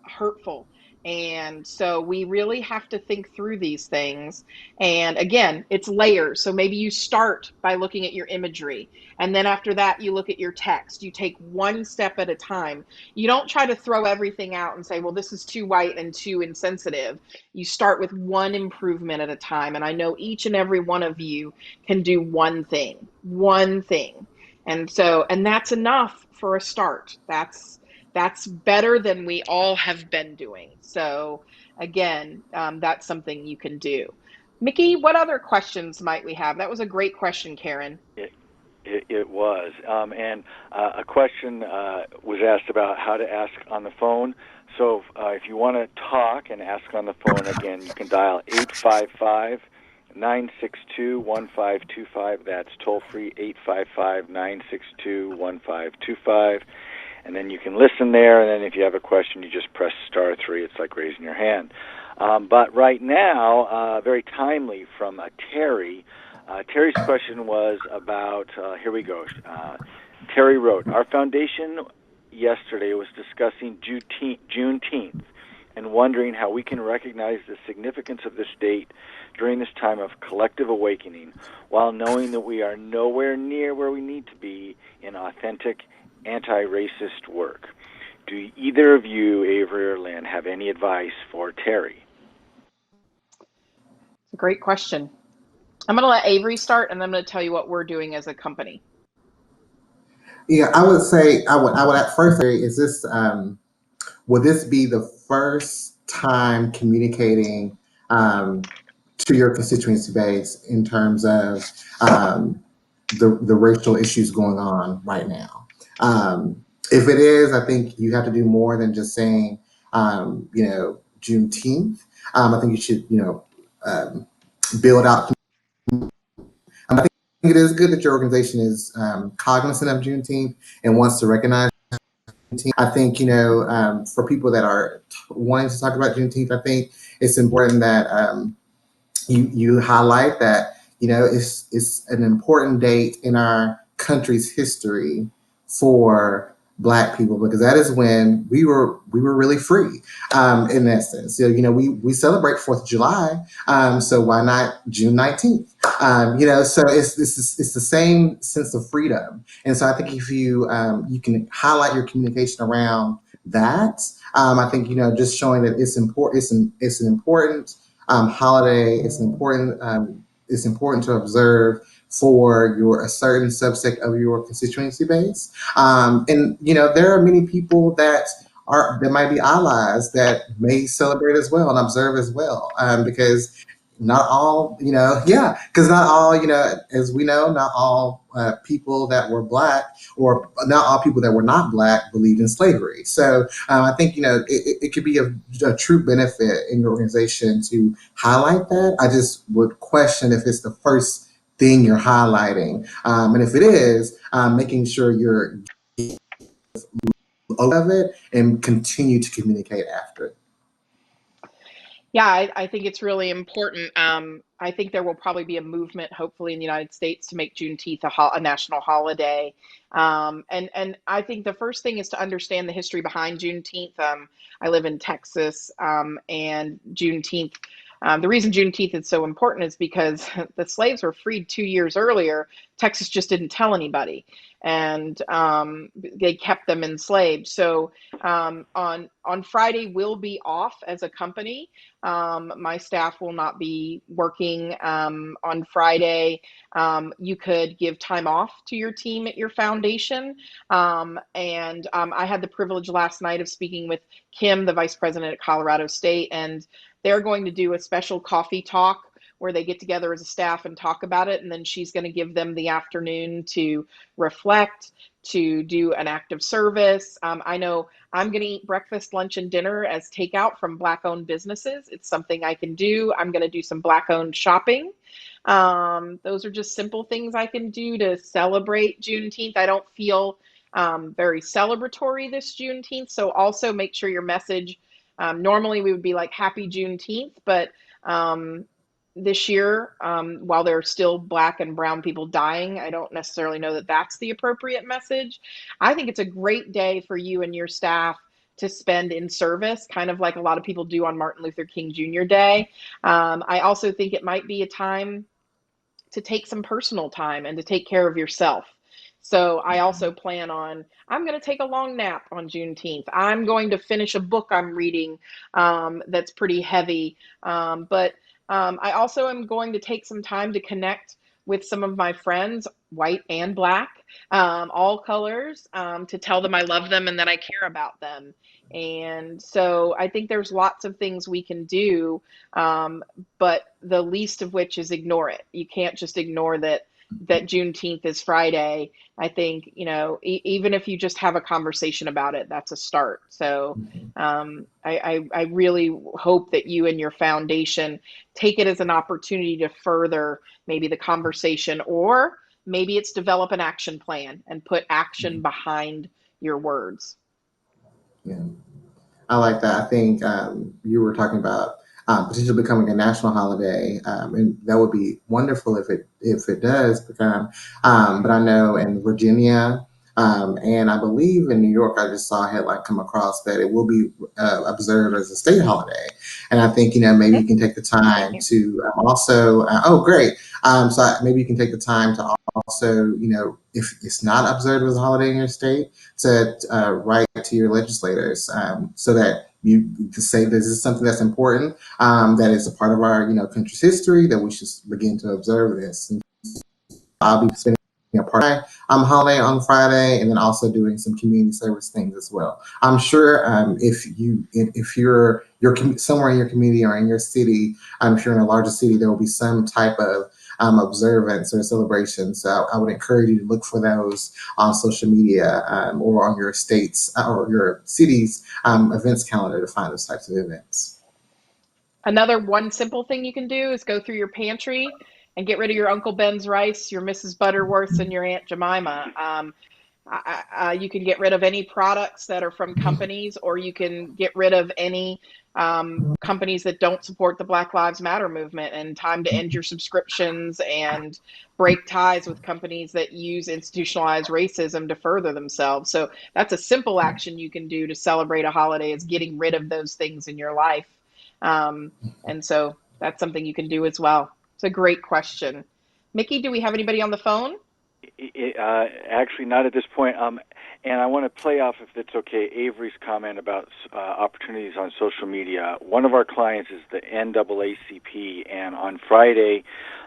hurtful. And so we really have to think through these things. And again, it's layers. So maybe you start by looking at your imagery, and then after that, you look at your text. You take one step at a time. You don't try to throw everything out and say, well, this is too white and too insensitive. You start with one improvement at a time. And I know each and every one of you can do one thing. And that's enough for a start. That's better than we all have been doing. So again, that's something you can do. Mickey, what other questions might we have? That was a great question, Karen. It was. And a question was asked about how to ask on the phone. So if you want to talk and ask on the phone, again, you can dial 855-962-1525. That's toll-free, 855-962-1525. And then you can listen there, and then if you have a question, you just press *3. It's like raising your hand. But right now, very timely from Terry. Terry's question was about, here we go. Terry wrote, our foundation yesterday was discussing Juneteenth and wondering how we can recognize the significance of this date during this time of collective awakening, while knowing that we are nowhere near where we need to be in authentic anti-racist work. Do either of you, Avery or Lynne, have any advice for Terry? It's a great question. I'm going to let Avery start, and then I'm going to tell you what we're doing as a company. Yeah, I would say I would at first say, is this will this be the first time communicating to your constituency base in terms of the racial issues going on right now? If it is, I think you have to do more than just saying, Juneteenth. I think you should, build out. I think it is good that your organization is cognizant of Juneteenth and wants to recognize Juneteenth. I think, for people that are wanting to talk about Juneteenth, I think it's important that you highlight that, it's an important date in our country's history for Black people, because that is when we were really free, in that sense. So, we celebrate 4th of July, so why not June 19th? So it's the same sense of freedom. And so I think if you can highlight your communication around that, I think, just showing that it's important, it's an important holiday. It's important to observe for a certain subset of your constituency base. And there are many people that might be allies that may celebrate as well and observe as well, because not all, because not all, as we know, not all people that were Black, or not all people that were not Black, believed in slavery. So I think, it could be a true benefit in your organization to highlight that. I just would question if it's the first thing you're highlighting. And if it is, making sure you're of it and continue to communicate after it. Yeah, I think it's really important. I think there will probably be a movement, hopefully, in the United States to make Juneteenth a national holiday. And I think the first thing is to understand the history behind Juneteenth. I live in Texas, and Juneteenth. The reason Juneteenth is so important is because the slaves were freed 2 years earlier. Texas just didn't tell anybody, and they kept them enslaved. So on Friday, we'll be off as a company. My staff will not be working on Friday. You could give time off to your team at your foundation. And I had the privilege last night of speaking with Kim, the vice president at Colorado State, and they're going to do a special coffee talk where they get together as a staff and talk about it. And then she's going to give them the afternoon to reflect, to do an act of service. I know I'm going to eat breakfast, lunch, and dinner as takeout from Black-owned businesses. It's something I can do. I'm going to do some Black-owned shopping. Those are just simple things I can do to celebrate Juneteenth. I don't feel very celebratory this Juneteenth, so also make sure your message, normally we would be like Happy Juneteenth, but this year, while there are still Black and brown people dying, I don't necessarily know that that's the appropriate message. I think it's a great day for you and your staff to spend in service, kind of like a lot of people do on Martin Luther King Jr. Day. I also think it might be a time to take some personal time and to take care of yourself. So I also plan on, I'm going to take a long nap on Juneteenth. I'm going to finish a book I'm reading that's pretty heavy. But I also am going to take some time to connect with some of my friends, white and Black, all colors, to tell them I love them and that I care about them. And so I think there's lots of things we can do, but the least of which is ignore it. You can't just ignore that Juneteenth is Friday. I think, even if you just have a conversation about it, that's a start. So I really hope that you and your foundation take it as an opportunity to further maybe the conversation, or maybe it's develop an action plan and put action behind your words. Yeah, I like that. I think you were talking about potentially becoming a national holiday, and that would be wonderful if it does become. But I know in Virginia, and I believe in New York, I just saw a headline come across that it will be observed as a state holiday. And I think, maybe you can take the time to also, oh, great. So maybe you can take the time to also, if it's not observed as a holiday in your state, to write to your legislators, so that you to say this is something that's important, that is a part of our, country's history, that we should begin to observe this. And I'll be spending part of my holiday on Friday, and then also doing some community service things as well. I'm sure if you're somewhere in your community or in your city, if you're in a larger city, there will be some type of observance or celebration. So I would encourage you to look for those on social media, or on your state's or your city's events calendar to find those types of events. Another one simple thing you can do is go through your pantry and get rid of your Uncle Ben's rice, your Mrs. Butterworth's, and your Aunt Jemima. You can get rid of any products that are from companies, or you can get rid of any companies that don't support the Black Lives Matter movement, and time to end your subscriptions and break ties with companies that use institutionalized racism to further themselves. So that's a simple action you can do to celebrate a holiday, is getting rid of those things in your life. And so that's something you can do as well. It's a great question. Mickey, do we have anybody on the phone? Actually, not at this point. And I want to play off, if it's okay, Avery's comment about opportunities on social media. One of our clients is the NAACP, and on Friday,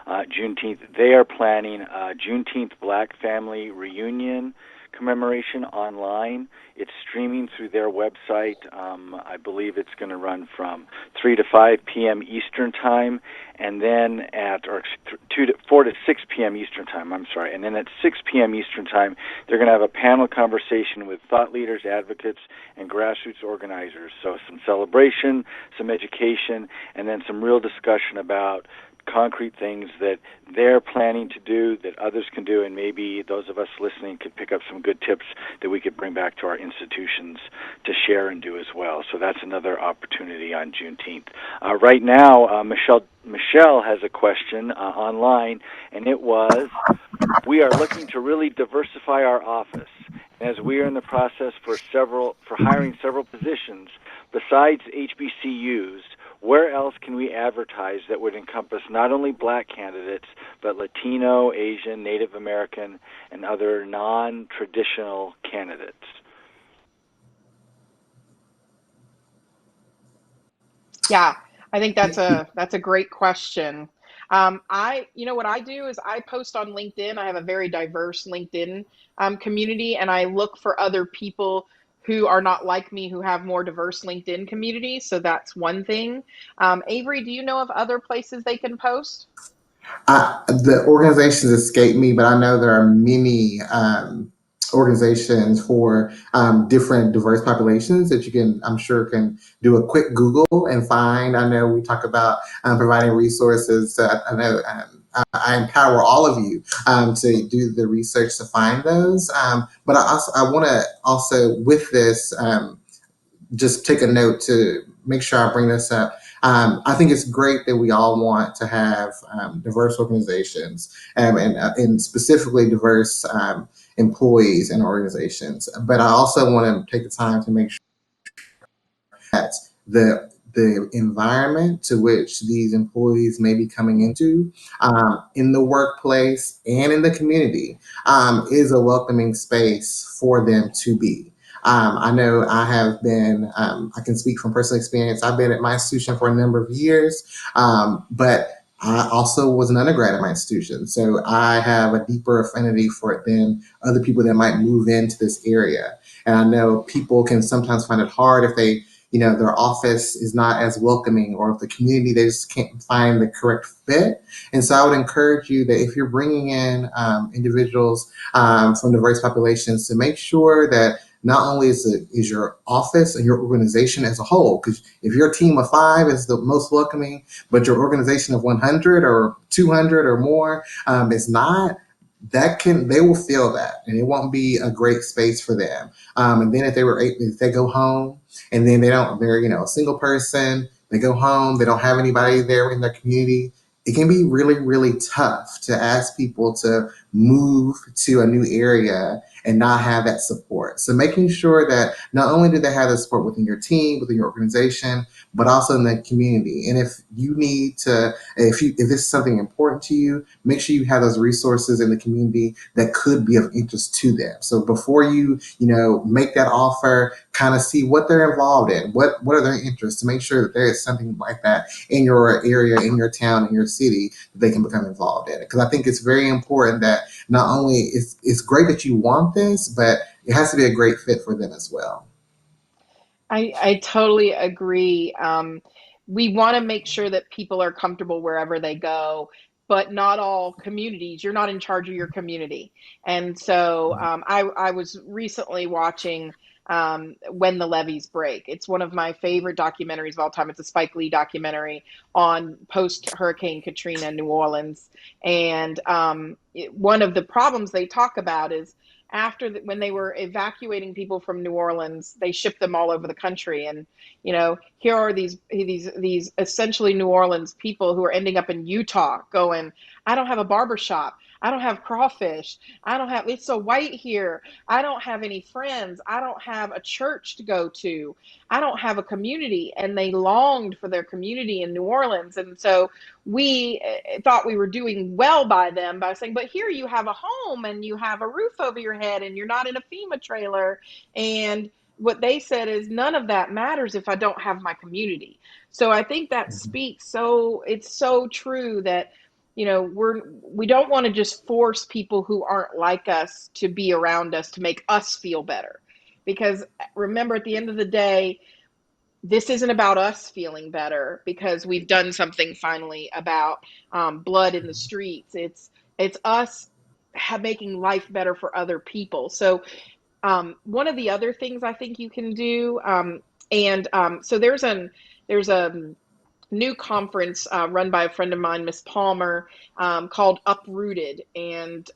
Juneteenth, they are planning a Juneteenth Black Family Reunion commemoration online. It's streaming through their website. I believe it's going to run from 3 to 5 p.m. Eastern Time, and then at 4 to 6 p.m. Eastern Time. I'm sorry, and then at 6 p.m. Eastern Time, they're going to have a panel conversation with thought leaders, advocates, and grassroots organizers. So some celebration, some education, and then some real discussion about concrete things that they're planning to do that others can do, and maybe those of us listening could pick up some good tips that we could bring back to our institutions to share and do as well. So that's another opportunity on Juneteenth. Right now, Michelle has a question online, and it was, we are looking to really diversify our office. As we are in the process for hiring several positions besides HBCUs, where else can we advertise that would encompass not only Black candidates, but Latino, Asian, Native American, and other non-traditional candidates? Yeah, I think that's a great question. What I do is I post on LinkedIn. I have a very diverse LinkedIn community, and I look for other people who are not like me, who have more diverse LinkedIn communities. So that's one thing. Avery, do you know of other places they can post? The organizations escape me, but I know there are many organizations for different diverse populations that you can, I'm sure, can do a quick Google and find. I know we talk about providing resources. So I know I empower all of you to do the research to find those. But I want to also, with this, just take a note to make sure I bring this up. I think it's great that we all want to have diverse organizations and specifically diverse employees and organizations. But I also want to take the time to make sure that the environment to which these employees may be coming into in the workplace and in the community is a welcoming space for them to be. I know I have been, I can speak from personal experience. I've been at my institution for a number of years, but I also was an undergrad at my institution. So I have a deeper affinity for it than other people that might move into this area. And I know people can sometimes find it hard if they, their office is not as welcoming, or if the community, they just can't find the correct fit. And so I would encourage you that if you're bringing in individuals from diverse populations, to make sure that not only is your office and your organization as a whole, because if your team of 5 is the most welcoming, but your organization of 100 or 200 or more is not, they will feel that, and it won't be a great space for them. And then if they go home and then they're a single person, they go home, they don't have anybody there in their community. It can be really, really tough to ask people to move to a new area and not have that support. So making sure that not only do they have the support within your team, within your organization, but also in the community. And if you need to, if this is something important to you, make sure you have those resources in the community that could be of interest to them. So before you make that offer, kind of see what they're involved in, what are their interests, to make sure that there is something like that in your area, in your town, in your city, that they can become involved in. Because I think it's very important that not only it's great that you want this, but it has to be a great fit for them as well. I totally agree. We want to make sure that people are comfortable wherever they go, but not all communities. You're not in charge of your community. And so I was recently watching When the Levees Break. It's one of my favorite documentaries of all time. It's a Spike Lee documentary on post-Hurricane Katrina, New Orleans. And one of the problems they talk about is when they were evacuating people from New Orleans, they shipped them all over the country. And, here are these essentially New Orleans people who are ending up in Utah going, I don't have a barbershop. I don't have crawfish. It's so white here. I don't have any friends. I don't have a church to go to. I don't have a community. And they longed for their community in New Orleans. And so we thought we were doing well by them by saying, but here you have a home and you have a roof over your head and you're not in a FEMA trailer. And what they said is none of that matters if I don't have my community. So I think that speaks it's so true that we don't want to just force people who aren't like us to be around us to make us feel better. Because remember, at the end of the day, this isn't about us feeling better because we've done something finally about blood in the streets. It's us making life better for other people. So one of the other things I think you can do, so there's a new conference run by a friend of mine, Miss Palmer, called Uprooted, and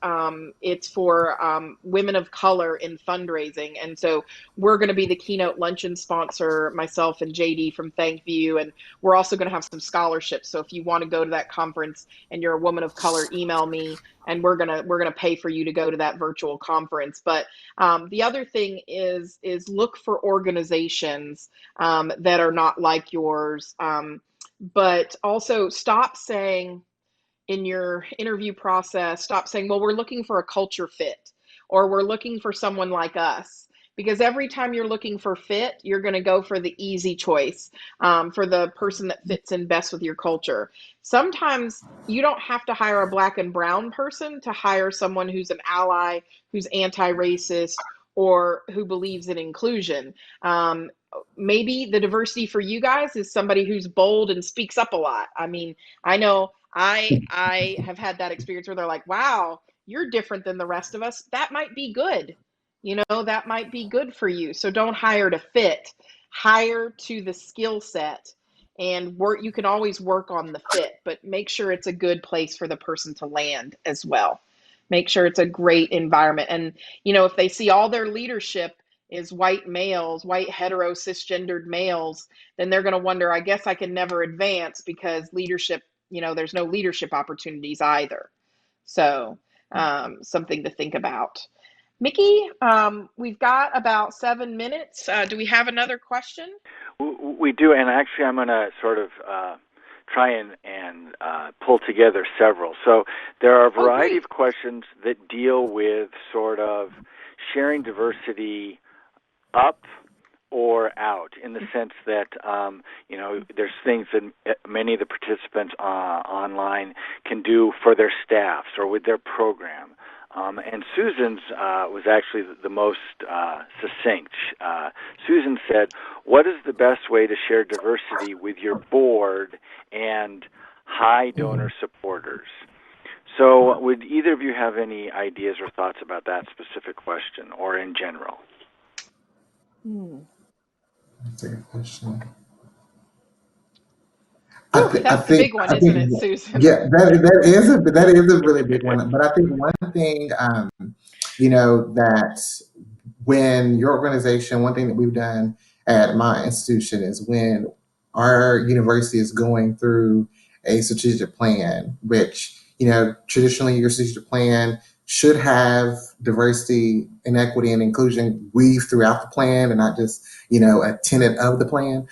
it's for women of color in fundraising. And so we're going to be the keynote luncheon sponsor, myself and JD from Thankview, and we're also going to have some scholarships. So if you want to go to that conference and you're a woman of color, email me, and we're gonna pay for you to go to that virtual conference. But the other thing is look for organizations that are not like yours. But also stop saying in your interview process, stop saying, well, we're looking for a culture fit, or we're looking for someone like us. Because every time you're looking for fit, you're going to go for the easy choice, for the person that fits in best with your culture. Sometimes you don't have to hire a black and brown person to hire someone who's an ally, who's anti-racist, or who believes in inclusion. Maybe the diversity for you guys is somebody who's bold and speaks up a lot. I mean, I know I have had that experience where they're like, wow, you're different than the rest of us. That might be good. That might be good for you. So don't hire to fit, hire to the skill set, and work. You can always work on the fit, but make sure it's a good place for the person to land as well. Make sure it's a great environment. And, if they see all their leadership is white males, white hetero cisgendered males, then they're going to wonder, I guess I can never advance because leadership, there's no leadership opportunities either. So something to think about. Mickey, we've got about 7 minutes. Do we have another question? We do, and actually I'm going to sort of try and pull together several. So there are a variety of questions that deal with sort of sharing diversity up or out, in the sense that there's things that many of the participants online can do for their staffs or with their program. And Susan's was actually the most succinct. Susan said, what is the best way to share diversity with your board and high donor supporters? So would either of you have any ideas or thoughts about that specific question, or in general? That's a good question. That's the big one, isn't it, Susan? Yeah, that is a really big one. But I think one thing, that when your organization, one thing that we've done at my institution is when our university is going through a strategic plan, which, traditionally your strategic plan should have diversity, inequity, and inclusion weaved throughout the plan and not just, a tenet of the plan.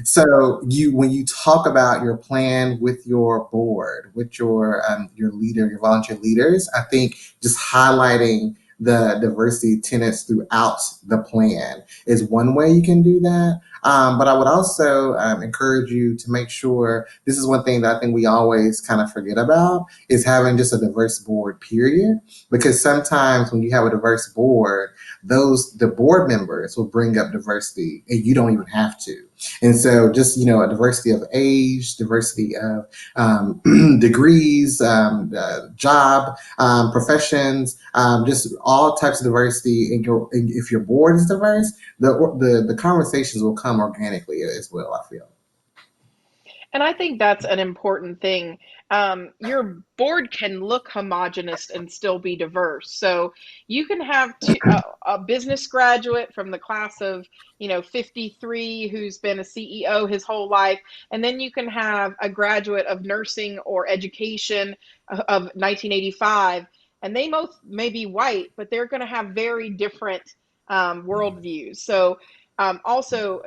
So when you talk about your plan with your board, with your leader, your volunteer leaders, I think just highlighting the diversity tenets throughout the plan is one way you can do that. But I would also encourage you to make sure, this is one thing that I think we always kind of forget about, is having just a diverse board, period. Because sometimes when you have a diverse board, the board members will bring up diversity and you don't even have to. And so just, a diversity of age, diversity of degrees, job, professions, just all types of diversity. And if your board is diverse, the conversations will come organically as well, I feel. And I think that's an important thing. Your board can look homogenous and still be diverse. So you can have a business graduate from the class of 53 who's been a CEO his whole life, and then you can have a graduate of nursing or education of 1985, and they both may be white, but they're going to have very different worldviews. So also,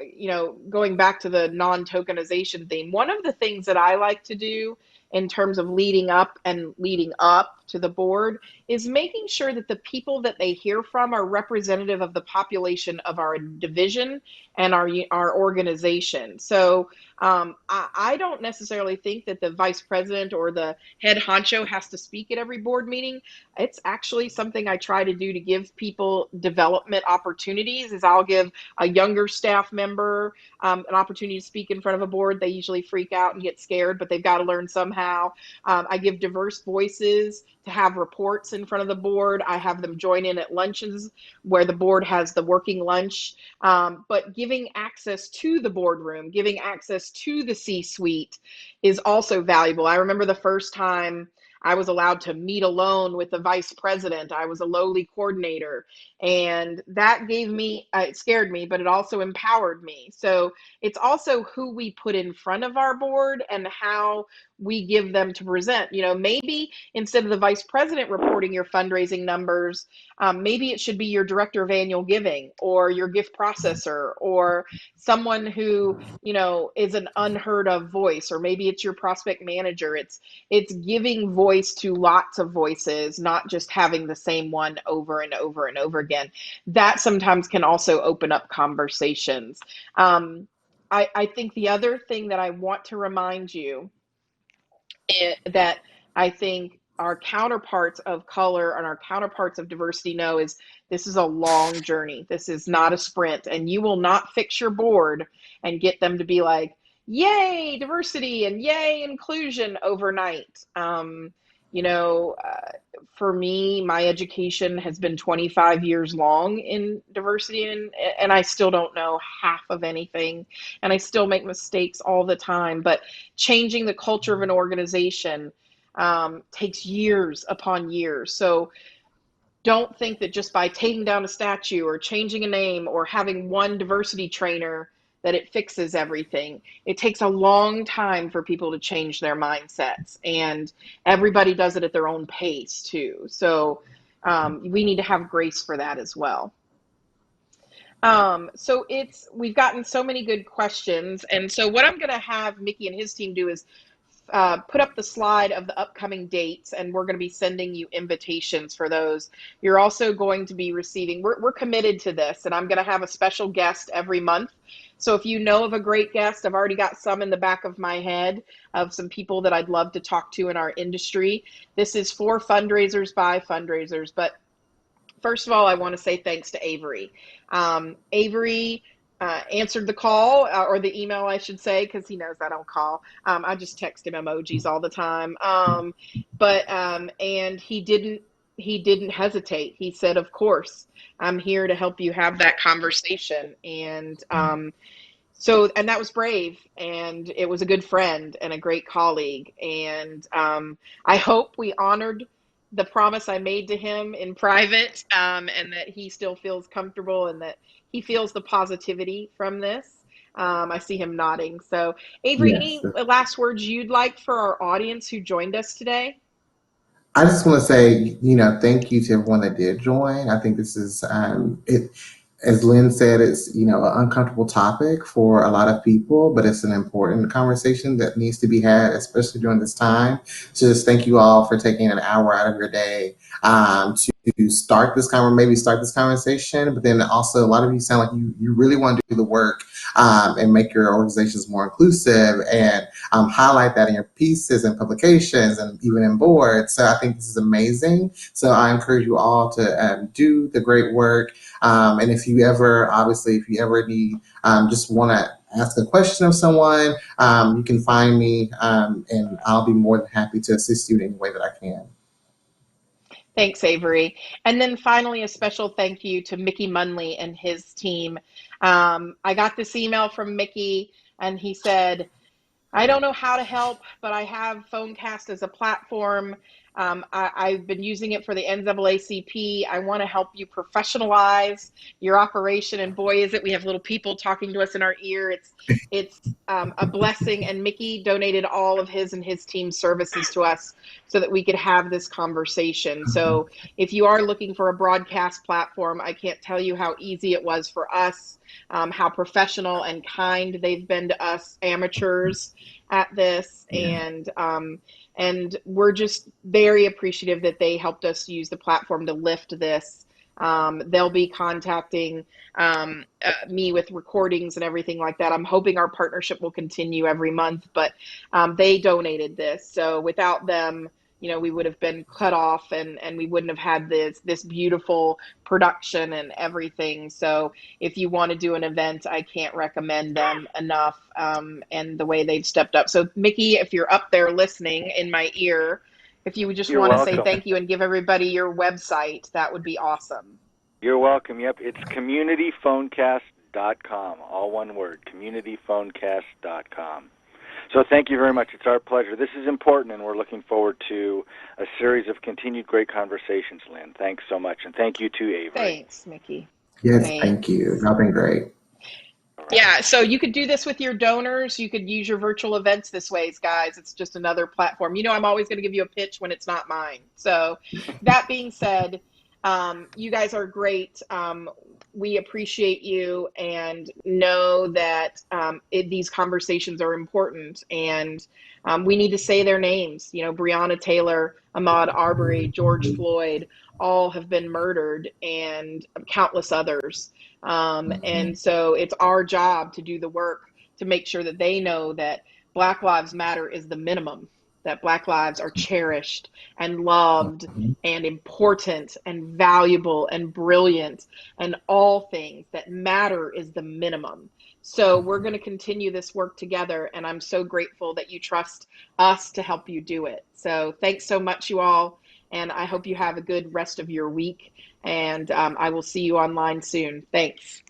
going back to the non-tokenization theme, one of the things that I like to do in terms of leading up to the board is making sure that the people that they hear from are representative of the population of our division and our organization. So I don't necessarily think that the vice president or the head honcho has to speak at every board meeting. It's actually something I try to do to give people development opportunities. Is I'll give a younger staff member an opportunity to speak in front of a board. They usually freak out and get scared, but they've got to learn somehow. I give diverse voices to have reports in front of the board. I have them join in at luncheons where the board has the working lunch, but giving access to the boardroom, giving access to the C-suite is also valuable. I remember the first time I was allowed to meet alone with the vice president. I was a lowly coordinator, and that gave me, it scared me, but it also empowered me. So it's also who we put in front of our board and how we give them to present. Maybe instead of the vice president reporting your fundraising numbers, maybe it should be your director of annual giving or your gift processor or someone who, is an unheard of voice, or maybe it's your prospect manager. It's giving voice to lots of voices, not just having the same one over and over and over again. That sometimes can also open up conversations. I think the other thing that I want to remind you that I think our counterparts of color and our counterparts of diversity know is this is a long journey. This is not a sprint, and you will not fix your board and get them to be like, yay, diversity and yay, inclusion overnight. For me, my education has been 25 years long in diversity, and I still don't know half of anything, and I still make mistakes all the time. But changing the culture of an organization takes years upon years. So don't think that just by taking down a statue or changing a name or having one diversity trainer that it fixes everything. It takes a long time for people to change their mindsets, and everybody does it at their own pace too. So we need to have grace for that as well. So we've gotten so many good questions, and so what I'm going to have Mickey and his team do is put up the slide of the upcoming dates, and we're going to be sending you invitations for those. You're also going to be receiving, we're committed to this, and I'm going to have a special guest every month. So if you know of a great guest, I've already got some in the back of my head of some people that I'd love to talk to in our industry. This is for fundraisers by fundraisers, but first of all, I want to say thanks to Avery. Avery answered the call or the email, I should say, because he knows I don't call. I just text him emojis all the time. And he didn't hesitate. He said, "Of course, I'm here to help you have that conversation." And and that was brave, and it was a good friend and a great colleague. And I hope we honored the promise I made to him in private, and that he still feels comfortable and that he feels the positivity from this. I see him nodding. So, Avery, Yes. any last words you'd like for our audience who joined us today? I just want to say, thank you to everyone that did join. I think this is, as Lynn said, it's, an uncomfortable topic for a lot of people, but it's an important conversation that needs to be had, especially during this time. So just thank you all for taking an hour out of your day to to start this conversation, but then also a lot of you sound like you really want to do the work and make your organizations more inclusive and highlight that in your pieces and publications and even in boards. So I think this is amazing. So I encourage you all to do the great work. And if you ever need, just want to ask a question of someone, you can find me and I'll be more than happy to assist you in any way that I can. Thanks, Avery. And then finally, a special thank you to Mickey Munley and his team. I got this email from Mickey, and he said, I don't know how to help, but I have Phonecast as a platform. I've been using it for the NAACP. I want to help you professionalize your operation. And boy, is it, we have little people talking to us in our ear. It's a blessing. And Mickey donated all of his and his team's services to us so that we could have this conversation. So if you are looking for a broadcast platform, I can't tell you how easy it was for us, how professional and kind they've been to us amateurs at this. And we're just very appreciative that they helped us use the platform to lift this. They'll be contacting me with recordings and everything like that. I'm hoping our partnership will continue every month, but they donated this. So without them, we would have been cut off and we wouldn't have had this beautiful production and everything. So if you want to do an event, I can't recommend them enough, and the way they've stepped up. So Mickey, if you're up there listening in my ear, if you would just want to say thank you and give everybody your website, that would be awesome. You're welcome. Yep, it's communityphonecast.com, all one word, communityphonecast.com. So thank you very much. It's our pleasure. This is important, and we're looking forward to a series of continued great conversations, Lynn. Thanks so much, and thank you too, Avery. Thanks, Mickey. Yes, Thanks. thank you. Y'all been great. Yeah, so you could do this with your donors. You could use your virtual events this way, guys. It's just another platform. I'm always going to give you a pitch when it's not mine. So that being said, you guys are great. We appreciate you and know that these conversations are important, and we need to say their names. Breonna Taylor, Ahmaud Arbery, George Floyd, all have been murdered, and countless others. And so it's our job to do the work to make sure that they know that Black Lives Matter is the minimum, that Black lives are cherished and loved and important and valuable and brilliant, and all things that matter is the minimum. So we're going to continue this work together, and I'm so grateful that you trust us to help you do it. So thanks so much, you all, and I hope you have a good rest of your week, and I will see you online soon. Thanks.